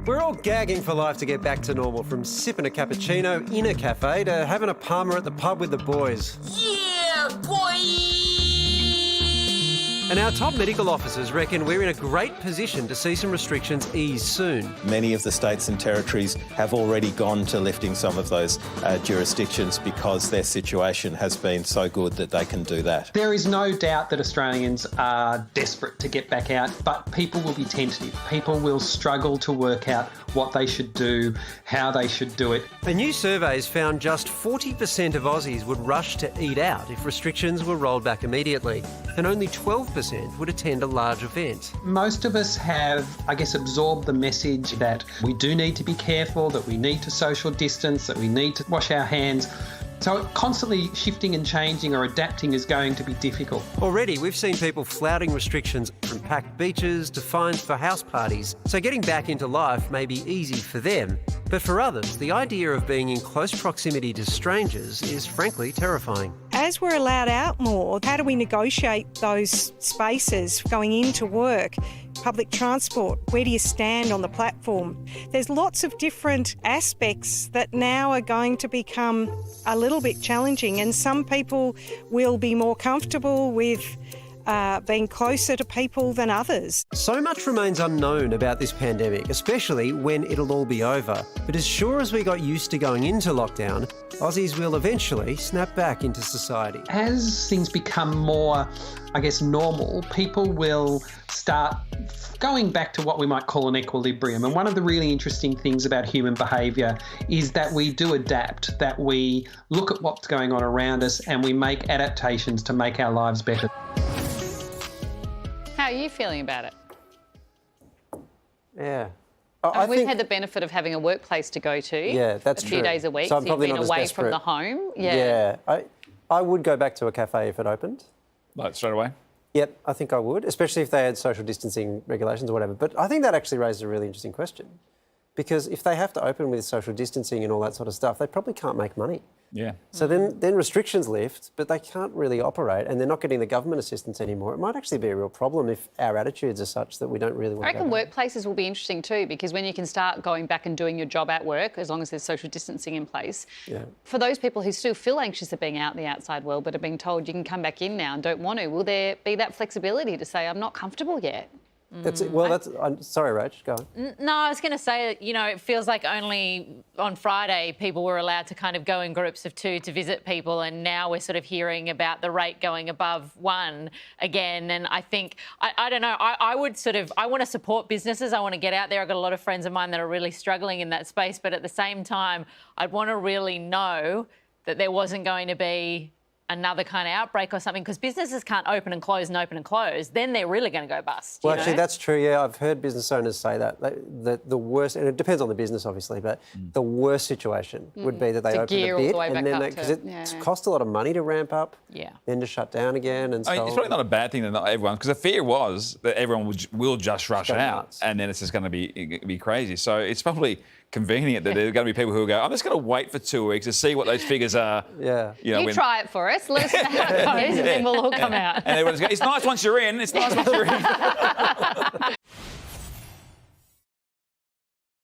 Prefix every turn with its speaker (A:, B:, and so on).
A: We're all gagging for life to get back to normal, from sipping a cappuccino in a cafe to having a palmer at the pub with the boys.
B: Yeah, boy!
A: And our top medical officers reckon we're in a great position to see some restrictions ease soon.
C: Many of the states and territories have already gone to lifting some of those jurisdictions because their situation has been so good that they can do that.
D: There is no doubt that Australians are desperate to get back out, but people will be tentative. People will struggle to work out what they should do, how they should do it.
A: A new survey has found just 40% of Aussies would rush to eat out if restrictions were rolled back immediately, and only 12% would attend a large event.
D: Most of us have, I guess, absorbed the message that we do need to be careful, that we need to social distance, that we need to wash our hands. So constantly shifting and changing or adapting is going to be difficult.
A: Already, we've seen people flouting restrictions from packed beaches to fines for house parties. So getting back into life may be easy for them. But for others, the idea of being in close proximity to strangers is frankly terrifying.
E: As we're allowed out more, how do we negotiate those spaces going into work? Public transport, where do you stand on the platform? There's lots of different aspects that now are going to become a little bit challenging, and some people will be more comfortable with being closer to people than others.
A: So much remains unknown about this pandemic, especially when it'll all be over. But as sure as we got used to going into lockdown, Aussies will eventually snap back into society.
D: As things become more, I guess, normal, people will start going back to what we might call an equilibrium. And one of the really interesting things about human behaviour is that we do adapt, that we look at what's going on around us and we make adaptations to make our lives better.
F: How are you feeling about it?
A: Yeah.
F: We've had the benefit of having a workplace to go to.
A: Yeah, that's
F: a few
A: true.
F: days a week,
A: so I'm
F: so
A: probably
F: you've been
A: not as
F: away
A: desperate.
F: from the home.
A: Yeah. I would go back to a cafe if it opened.
G: Like straight away?
A: Yep, I think I would, especially if they had social distancing regulations or whatever. But I think that actually raises a really interesting question. Because if they have to open with social distancing and all that sort of stuff, they probably can't make money.
G: Yeah.
A: So then restrictions lift, but they can't really operate and they're not getting the government assistance anymore. It might actually be a real problem if our attitudes are such that we don't really want
F: I
A: to
F: reckon
A: go back.
F: workplaces will be interesting too, because when you can start going back and doing your job at work, as long as there's social distancing in place, for those people who still feel anxious of being out in the outside world but are being told you can come back in now and don't want to, will there be that flexibility to say, I'm not comfortable yet?
A: That's it. Well, I'm sorry, Rach, go on.
H: No, I was going to say, you know, it feels like only on Friday people were allowed to kind of go in groups of 2 to visit people, and now we're sort of hearing about the rate going above 1 again. And I think, I don't know, I want to support businesses. I want to get out there. I've got a lot of friends of mine that are really struggling in that space, but at the same time, I'd want to really know that there wasn't going to be another kind of outbreak or something, because businesses can't open and close and open and close, then they're really going to go bust.
A: Well, actually, that's true, yeah. I've heard business owners say that the worst, and it depends on the business, obviously, but the worst situation would be that they open a bit and then because it costs a lot of money to ramp up, then to shut down again and so on.
G: It's probably not a bad thing that not everyone, because the fear was that everyone will just rush out nuts. And then it's just going to be crazy. So it's probably convenient that there are going to be people who will go, I'm just going to wait for 2 weeks to see what those figures are.
A: Yeah.
F: You try it for us. Let us know how it goes, and then we'll all come out.
G: And everyone's going, it's nice once you're in. It's nice once you're in.